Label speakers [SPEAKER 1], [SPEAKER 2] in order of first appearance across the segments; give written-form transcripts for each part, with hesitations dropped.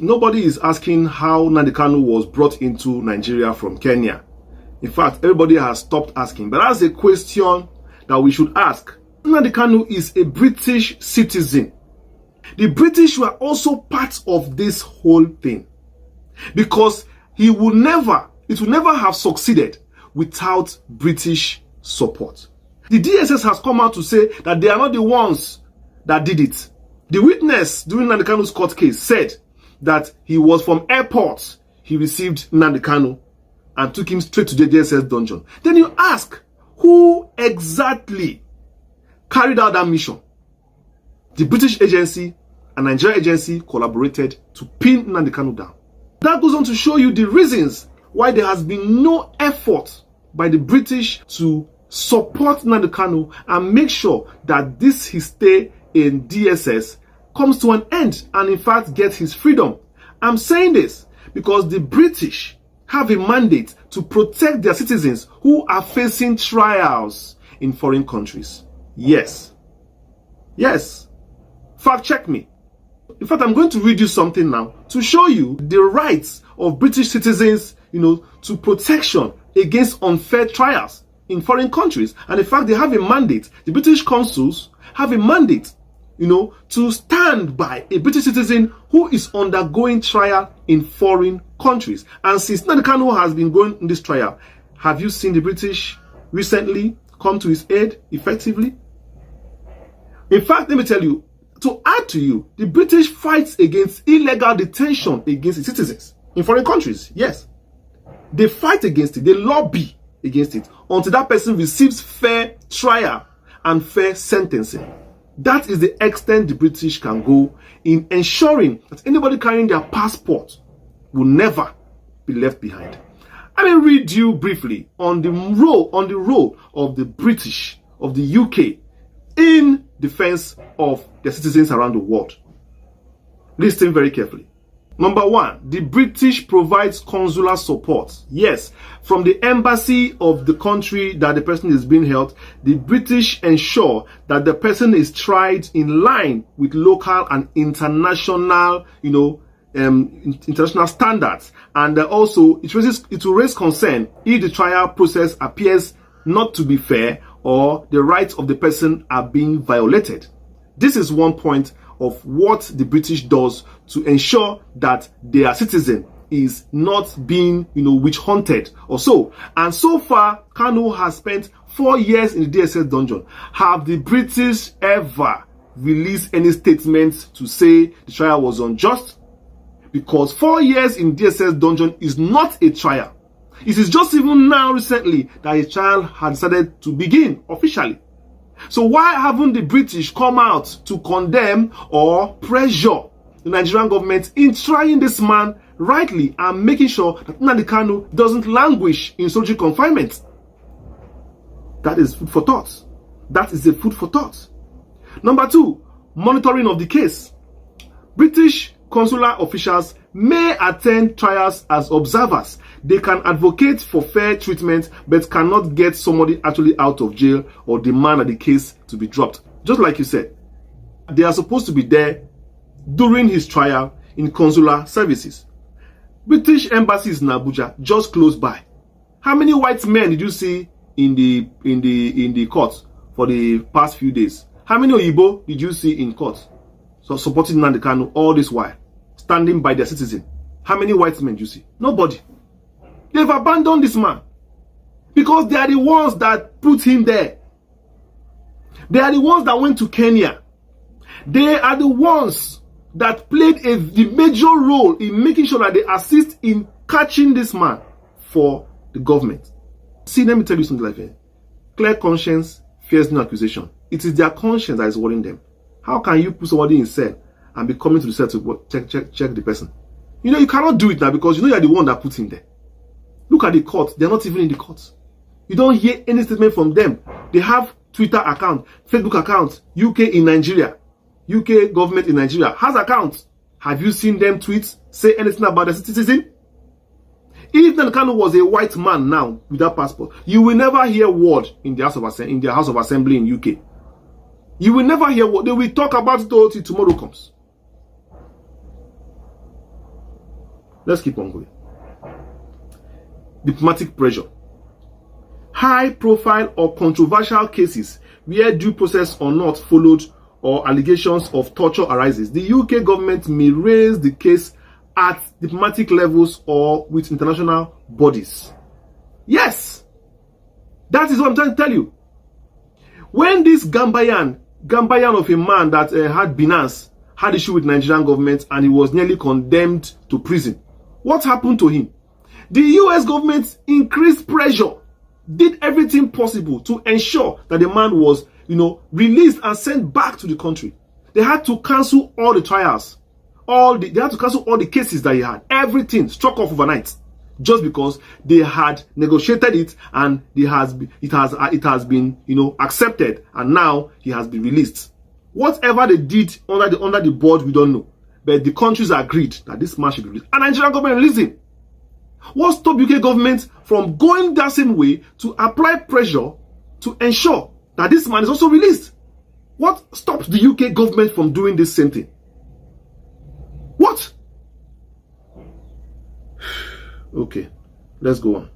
[SPEAKER 1] Nobody is asking how Nnamdi Kanu was brought into Nigeria from Kenya. In fact, everybody has stopped asking. But that's a question that we should ask. Nnamdi Kanu is a British citizen. The British were also part of this whole thing. Because it will never have succeeded without British support. The DSS has come out to say that they are not the ones that did it. The witness during Nnamdi Kanu's court case said that he was from airport. He received Nnamdi Kanu and took him straight to the DSS dungeon. Then you ask, who exactly carried out that mission? The British agency and Nigerian agency collaborated to pin Nnamdi Kanu down. That goes on to show you the reasons why there has been no effort by the British to support Nnamdi Kanu and make sure that his stay in DSS comes to an end and in fact gets his freedom. I'm saying this because the British have a mandate to protect their citizens who are facing trials in foreign countries. Yes. Yes. Fact check me. In fact, I'm going to read you something now to show you the rights of British citizens, to protection against unfair trials in foreign countries. And in fact, they have a mandate. The British consuls have a mandate, to stand by a British citizen who is undergoing trial in foreign countries. And since Nnamdi Kanu has been going in this trial, have you seen the British recently come to his aid effectively? In fact, let me tell you, to add to you, the British fights against illegal detention against its citizens in foreign countries. Yes. They fight against it. They lobby against it until that person receives fair trial and fair sentencing. That is the extent the British can go in ensuring that anybody carrying their passport will never be left behind. I will read you briefly on the role of the British, of the UK, in defense of their citizens around the world. Listen very carefully. Number one, the British provides consular support. Yes, from the embassy of the country that the person is being held, the British ensure that the person is tried in line with local and international, international standards. And also, it will raise concern if the trial process appears not to be fair or the rights of the person are being violated. This is one point of what the British does to ensure that their citizen is not being, witch hunted or so. And so far, Kanu has spent 4 years in the DSS dungeon. Have the British ever released any statements to say the trial was unjust? Because 4 years in DSS dungeon is not a trial. It is just even now recently that a trial had decided to begin officially. So why haven't the British come out to condemn or pressure the Nigerian government in trying this man rightly and making sure that Nnamdi Kanu doesn't languish in solitary confinement? That is food for thought. That is a food for thought. Number two, monitoring of the case. British consular officials may attend trials as observers. They can advocate for fair treatment but cannot get somebody actually out of jail or demand that the case to be dropped. Just like you said, they are supposed to be there during his trial in consular services. British embassies in Abuja just close by. How many white men did you see in the court for the past few days? How many Oyibo did you see in court? So supporting Nnamdi Kanu all this while, standing by their citizen. How many white men do you see? Nobody. They've abandoned this man because they are the ones that put him there. They are the ones that went to Kenya. They are the ones that played the major role in making sure that they assist in catching this man for the government. See, let me tell you something like that. Clear conscience fears no accusation. It is their conscience that is worrying them. How can you put somebody in cell and be coming to the cell to check the person? You cannot do it now because you are the one that put him there. Look at the court. They're not even in the court. You don't hear any statement from them. They have Twitter account, Facebook account, UK in Nigeria. UK government in Nigeria has accounts. Have you seen them tweet, say anything about the citizen? If Nnamdi Kanu was a white man now with that passport, you will never hear word in the House of Assembly in UK. You will never hear what they will talk about it until tomorrow comes. Let's keep on going. Diplomatic pressure. High profile or controversial cases where due process are not followed or allegations of torture arises, the UK government may raise the case at diplomatic levels or with international bodies. Yes, that is what I'm trying to tell you. When this Gambian of a man that had Binance had issue with Nigerian government and he was nearly condemned to prison, what happened to him? The US government increased pressure, did everything possible to ensure that the man was, released and sent back to the country. They had to cancel all the trials, they had to cancel all the cases that he had. Everything struck off overnight, just because they had negotiated it and it has been accepted, and now he has been released. Whatever they did under the board, we don't know, but the countries agreed that this man should be released, and Nigerian government released him. What stopped UK government from going that same way to apply pressure to ensure that this man is also released? What stops the UK government from doing this same thing? What? Okay, let's go on.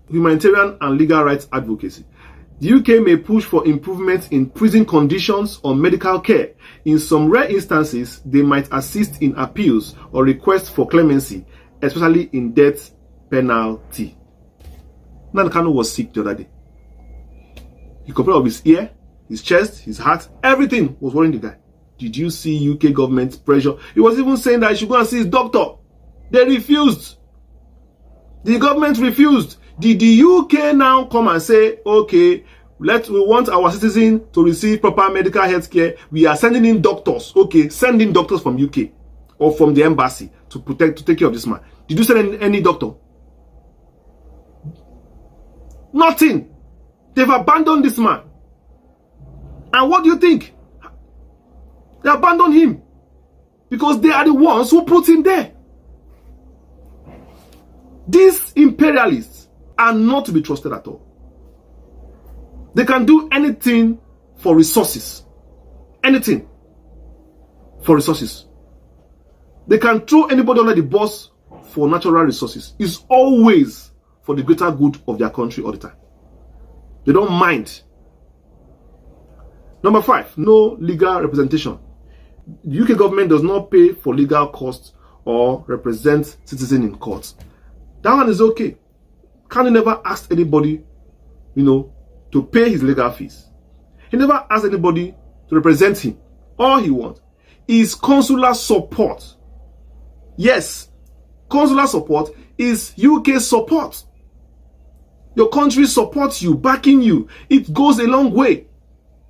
[SPEAKER 1] Humanitarian and legal rights advocacy. The UK may push for improvements in prison conditions or medical care. In some rare instances, they might assist in appeals or requests for clemency, especially in death penalty. Kanu was sick the other day. He complained of his ear, his chest, his heart, everything was worrying the guy. Did you see UK government pressure? He was even saying that he should go and see his doctor. They refused. The government refused. Did the UK now come and say, okay, we want our citizens to receive proper medical health care. We are sending in doctors. Okay, send in doctors from UK or from the embassy to take care of this man. Did you send any doctor? Nothing. They've abandoned this man. And what do you think? They abandoned him because they are the ones who put him there. These imperialists are not to be trusted at all. They can do anything for resources. Anything for resources. They can throw anybody under the bus for natural resources. It's always for the greater good of their country all the time. They don't mind. Number 5, no legal representation. The UK government does not pay for legal costs or represent citizens in courts. That one is okay. Kanu never asked anybody, to pay his legal fees. He never asked anybody to represent him. All he wants is consular support. Yes, consular support is UK support. Your country supports you, backing you. It goes a long way.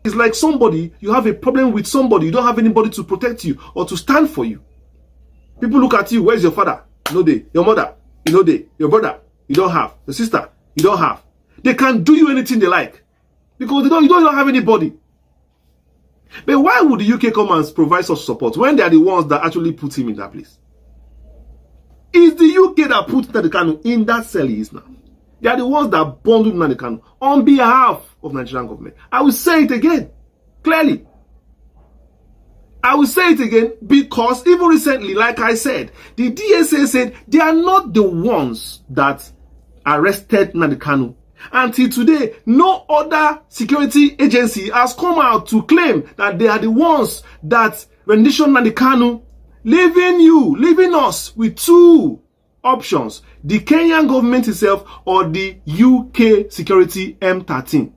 [SPEAKER 1] It's like somebody, you have a problem with somebody, you don't have anybody to protect you or to stand for you. People look at you, where's your father? No day. Your mother? No day. Your brother? You don't have. Your sister? You don't have. They can do you anything they like because you don't have anybody. But why would the UK come and provide such support when they are the ones that actually put him in that place? It's the UK that put Nnamdi Kanu in that cell he is now. They are the ones that bundled Nnamdi Kanu on behalf of Nigerian government. I will say it again, clearly. I will say it again because even recently, like I said, the DSA said they are not the ones that arrested Nnamdi Kanu. Until today, no other security agency has come out to claim that they are the ones that rendition Nnamdi Kanu, leaving us with two options: the Kenyan government itself or the UK security M13.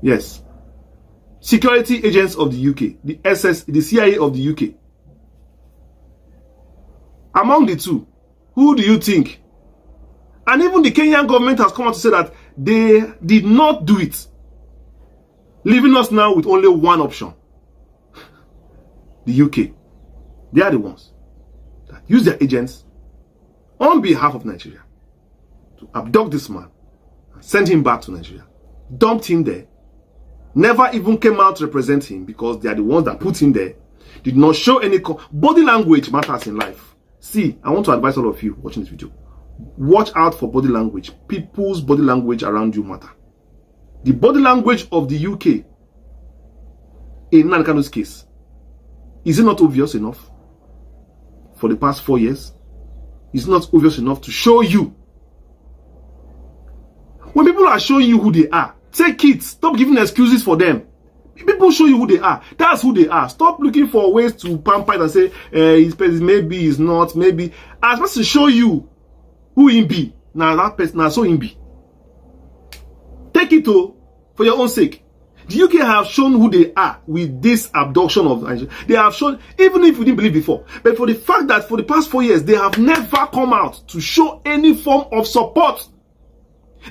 [SPEAKER 1] Yes. Security agents of the UK, the CIA of the UK. Among the two, who do you think? And even the Kenyan government has come out to say that they did not do it, leaving us now with only one option. The UK. They are the ones that use their agents on behalf of Nigeria to abduct this man and send him back to Nigeria. Dumped him there. Never even came out to represent him because they are the ones that put him there. Did not show any body language matters in life. See, I want to advise all of you watching this video. Watch out for body language. People's body language around you matter. The body language of the UK in Nnamdi Kanu's case, is it not obvious enough for the past 4 years is not obvious enough to show you. When people are showing you who they are, take it. Stop giving excuses for them. People show you who they are. That's who they are. Stop looking for ways to pamper it and say, maybe he's not, maybe. I'm supposed to show you who he be. Now that person, now so he be. Take it for your own sake. The UK have shown who they are with this abduction of Nigeria. They have shown, even if you didn't believe before, but for the fact that for the past 4 years, they have never come out to show any form of support.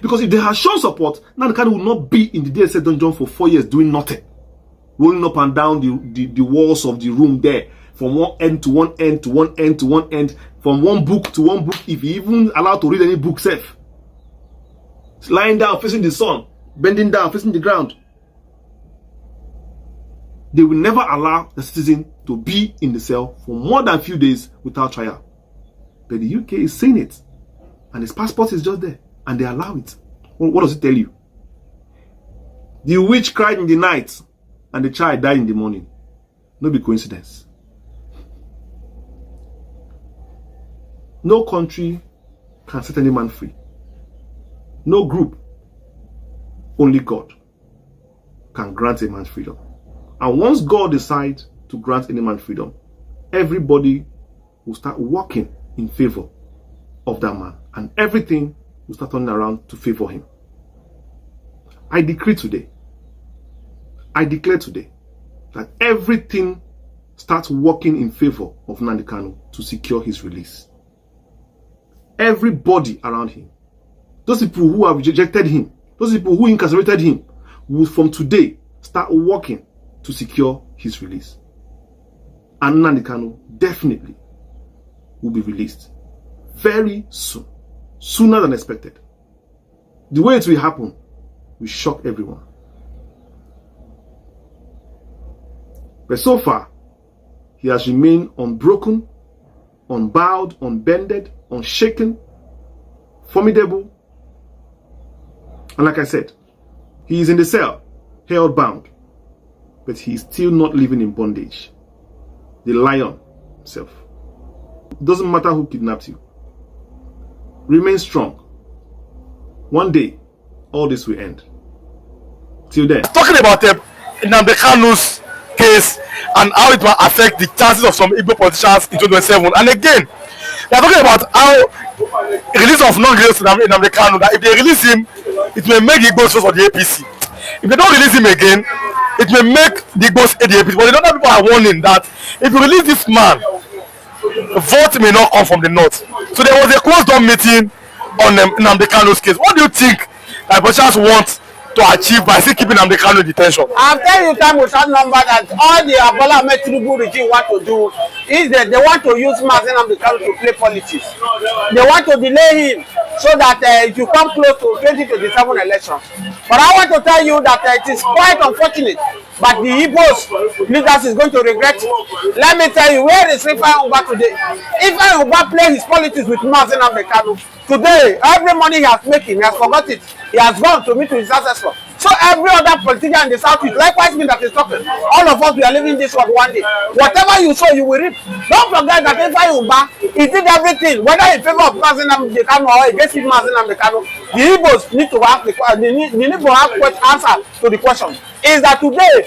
[SPEAKER 1] Because if they had shown support, Nnamdi Kanu would not be in the DSS dungeon for 4 years doing nothing. Rolling up and down the walls of the room there. From one end to one end to one end to one end. From one book to one book. If he even allowed to read any book safe. Lying down facing the sun. Bending down facing the ground. They will never allow the citizen to be in the cell for more than a few days without trial. But the UK is saying it. And his passport is just there. And they allow it. What does it tell you? The witch cried in the night and the child died in the morning. No be coincidence. No country can set any man free. No group, only God can grant a man freedom. And once God decides to grant any man freedom, everybody will start working in favor of that man. And everything will start turning around to favor him. I decree today, I declare today that everything starts working in favor of Nnamdi Kanu to secure his release. Everybody around him, those people who have rejected him, those people who incarcerated him, will from today start working to secure his release. And Nnamdi Kanu definitely will be released very soon. Sooner than expected. The way it will happen will shock everyone. But so far, he has remained unbroken, unbowed, unbended, unshaken, formidable. And like I said, he is in the cell, held bound, but he is still not living in bondage. The lion himself. It doesn't matter who kidnapped you. Remain strong. One day, all this will end. Till then.
[SPEAKER 2] Talking about Nnamdi Kanu's case and how it will affect the chances of some Igbo politicians in 2027. And again, they are talking about how release of non-release Nnamdi Kanu, that if they release him, it may make Igbos vote for the APC. If they don't release him again, it may make the Igbos hate the APC. But the other people are warning that if you release this man, vote may not come from the north. So there was a closed-door meeting on Nnamdi Kanu's case. What do you think politicians want to achieve by still keeping Nnamdi Kanu in detention?
[SPEAKER 3] I'm telling you time without number that all the Bola Ahmed Tinubu regime want to do is that they want to use Nnamdi Kanu to play politics. They want to delay him so that if you come close to 2027 elections. But I want to tell you that it is quite unfortunate, but the Igbos leaders is going to regret it. Let me tell you, where is Ifeanyi Ubah today? Ifeanyi Ubah playing his politics with Nnamdi Kanu. Today, every money he has making, he has forgot it. He has gone to meet with his ancestors. So every other politician in the southeast, likewise me that is talking, all of us we are living this world one day. Whatever you sow, you will reap. Don't forget that Ifeanyi Ubah, he did everything, whether in favor of Nnamdi Kanu or against Nnamdi Kanu. The Igbos need to have answer to the question. Is that today,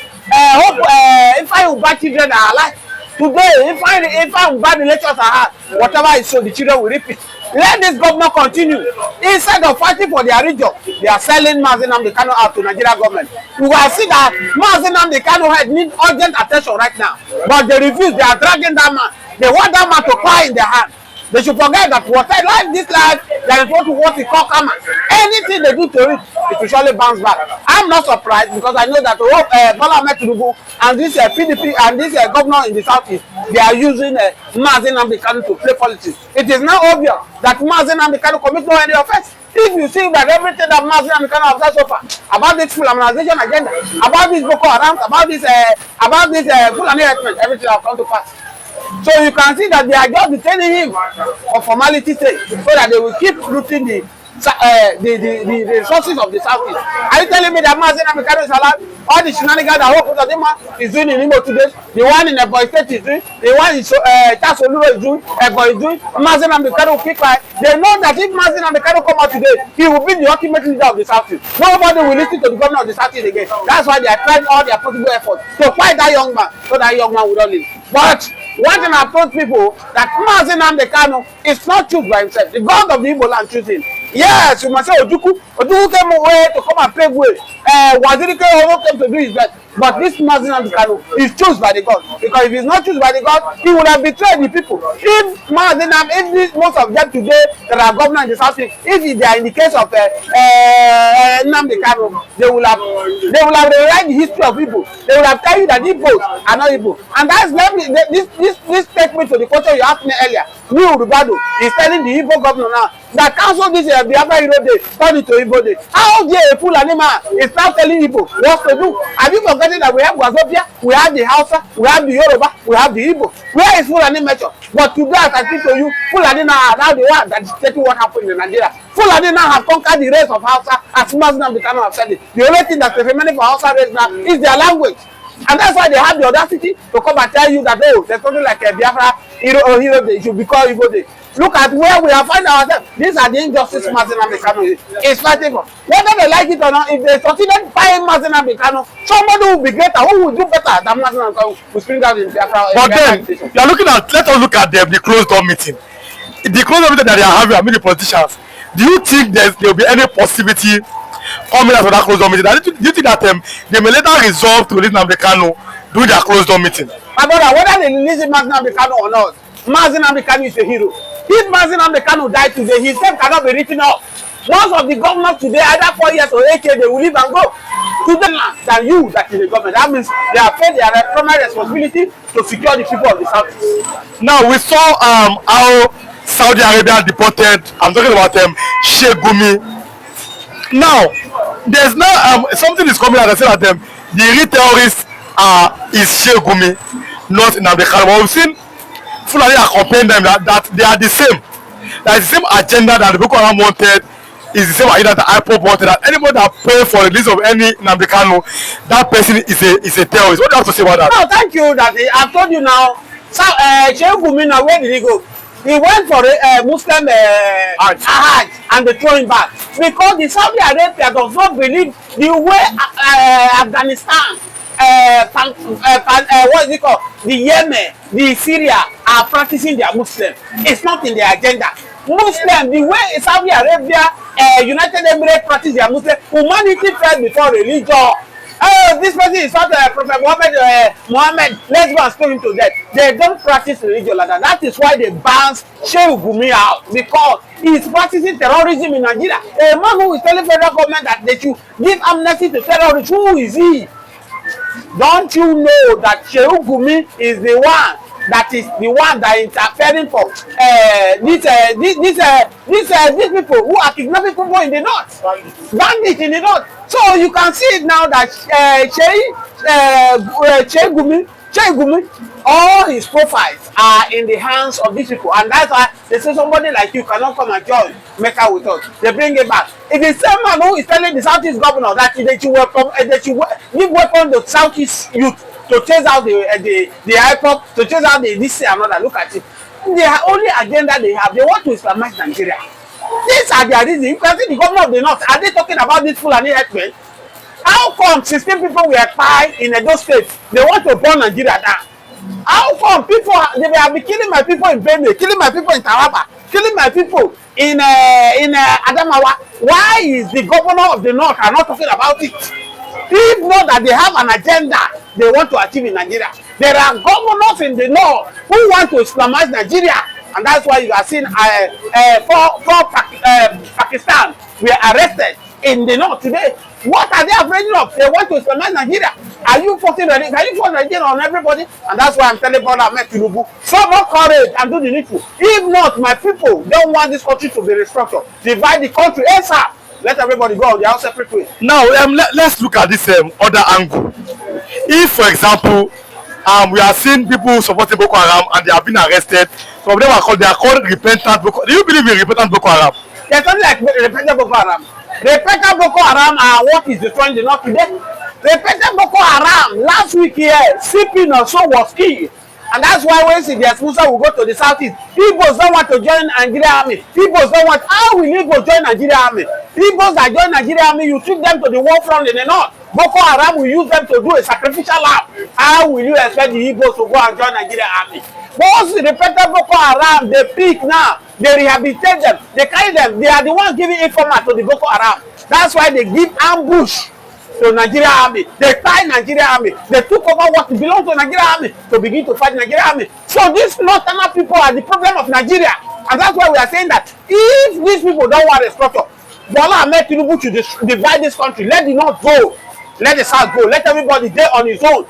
[SPEAKER 3] Ifeanyi Ubah children are alive. Today, Ifeanyi Ubah the lectures are hard. Whatever is so, the children will reap it. Let this government continue. Instead of fighting for their region, they are selling Nnamdi Kanu out to Nigeria government. You will see that Nnamdi Kanu head need urgent attention right now. But they refuse. They are dragging that man. They want that man to cry in their hand. They should forget that whatever life, this life, there is what we call karma. Anything they do to it, it will surely bounce back. I'm not surprised because I know that Bola Ahmed Tinubu and this PDP and this governor in the southeast, they are using Nnamdi Kanu to play politics. It is now obvious that Nnamdi Kanu commits no any offense. If you see that everything that Nnamdi Kanu has done so far, about this Fulanization agenda, about this Boko Haram, about this Fulani herdsmen, everything has come to pass. So you can see that they are just detaining him for formality's sake, so that they will keep looting the the resources of the Southeast. Are you telling me that Mazi Nnamdi Kanu is allowed? All the shenanigans that Hope Uzodinma is doing in Imo today, the one in Ebonyi State is doing, the one in Tasoluro is doing, Ebonyi is doing, Mazi Nnamdi Kanu will keep quiet. They know that if Mazi Nnamdi Kanu come out today, he will be the ultimate leader of the Southeast. Nobody will listen to the governor of the Southeast again. That's why they are trying all their possible efforts to fight that young man, so that young man will not leave. But one thing I've told people, that Mazi Nnamdi Kanu is not chosen by himself. The God of the Igbo land choose him. Yes, you must say Ojukwu came away to come and pave way. Waziri came to do his best. But this Mazi Nnamdi Kanu is chosen by the God. Because if he's not chosen by the God, he would have betrayed the people. If Mazi Nnamdi, if most of them today that are governor in the South, if they are in the case of Nnamdi Kanu, they will have rewrite the history of Igbo. They will have tell you that Igbos are not Igbo. And that's this take me to the question you asked me earlier. New Rubado is telling the Igbo governor now that cancel this Biafra Hero Day, turn it to Igbo Day. How dare a fool animal is now telling Igbo what to do? Have you forgotten that we have Wazobia, we have the Hausa, we have the Yoruba, we have the Igbo? Where is Fulani nature? But today, as I speak to you, Fulani now are now the one that is taking what happened in Nigeria. Fulani now have conquered the race of Hausa, as Mazi Nnamdi Kanu have said it. The only thing that's remaining for Hausa race now is their language. And that's why they have the audacity to come and tell you that, oh, there's something like a Biafra Hero Day, it should be called Igbo Day. Look at where we have found ourselves. These are the injustices Mazi Nnamdi Kanu is fighting for. Whether they like it or not, if they succeeded buying Mazi Nnamdi Kanu, somebody will be greater, who will do better than Mazi Nnamdi Kanu will spring out in Biafra.
[SPEAKER 2] But then, you are looking at, let us look at the closed door meeting. The closed door meeting that they are having among the politicians, do you think there will be any possibility coming out of that closed door meeting? Do you think that they may later resolve to release Nnamdi Kanu during their closed door meeting?
[SPEAKER 3] My brother, whether they release Mazi Nnamdi Kanu or not, Mazi Nnamdi Kanu is a hero. If Mazi Nnamdi Kanu died today, his name cannot be written off. Most of the governors today, either 4 years or 8 years, they will leave and go. Today, than you, that is the government. That means they have paid their primary responsibility to secure the people of the South.
[SPEAKER 2] Now, we saw how Saudi Arabia deported, I'm talking about Sheikh Gumi. Now, there's now something is coming out that says that the real terrorists is Sheikh Gumi, not Nnamdi Kanu. But we've seen Fulani are comparing them that they are the same. That is the same agenda that the Boko Haram wanted, is the same agenda that IPOB wanted. That anybody that pray for the release of any Nnamdi Kanu, that person is a terrorist. What do you have to say about that?
[SPEAKER 3] No, thank you. That I've told you now. So, Sheikh Gumi, now where did he go? He went for a Muslim Hajj and they throw him back because the Saudi Arabia does not believe the way Afghanistan, what is it called? The Yemen, the Syria are practicing their Muslim. It's not in their agenda. Muslim, the way Saudi Arabia, United Emirates practice their Muslim, humanity first before religion. Oh, this person is not Prophet Muhammad. Let's go and stone him to death. They don't practice religion like that. That is why they banned Sheikh Gumi out, because he is practicing terrorism in Nigeria. A man who is telling federal government that they should give amnesty to terrorists. Who is he? Don't you know that Sheikh Gumi is the one that is the one that is interfering for these people who are kidnapping people in the north, bandits in the north. So you can see it now that Sheikh Gumi, all his profiles are in the hands of these people, and that's why they say somebody like you cannot come and join Mecca with us. They bring it back. It's the same man who is telling the Southeast governor that they should give weapon to Southeast youth to chase out the IPOB, to chase out the this and another. Look at it. The only agenda they have, they want to Islamize Nigeria. These are their reasons. You can see the governor of the north. Are they talking about this Fulani herdsmen? How come 16 people were killed in Edo State? They want to burn Nigeria down. How come people, they have been killing my people in Benue, killing my people in Taraba, killing my people in Adamawa? Why is the governor of the north are not talking about it? If not that they have an agenda they want to achieve in Nigeria. There are governors in the north who want to Islamize Nigeria, and that's why you are seeing four Pakistan were arrested in the north today. What are they afraid of? They want to Islamize Nigeria. Are you forcing religion? Can you force religion on everybody? And that's why I'm telling Brother Ahmed Tinubu, show more courage and do the needful. If not, my people don't want this country to be restructured. Divide the country ASAP. Let everybody go on their own separate way.
[SPEAKER 2] Now, let's look at this other angle. If, for example, we are seeing people supporting Boko Haram and they have been arrested, some of them are called repentant Boko Haram. Do you believe in repentant Boko Haram?
[SPEAKER 3] There's something like repentant Boko Haram. Repentant Boko Haram are what is destroying the north today. Repentant Boko Haram last week here, Sipin or so was killed. And that's why when Sidious Musa will go to the southeast, Igbos don't want to join Nigeria army. Igbos don't want. How will Igbos join Nigeria army? Igbos that join Nigeria army, you took them to the war front in the north. Boko Haram will use them to do a sacrificial lamb. How will you expect the Igbos to go and join Nigeria army? Once the repentant Boko Haram, they pick now, they rehabilitate them, they carry them. They are the ones giving information to the Boko Haram. That's why they give ambush to Nigeria army. They fight Nigeria army. They took over what belongs to Nigeria army to begin to fight Nigeria army. So these northern people are the problem of Nigeria. And that's why we are saying that if these people don't want a structure, Bola Ahmed Tinubu should divide this country. Let the north go. Let the south go. Let everybody stay on his own.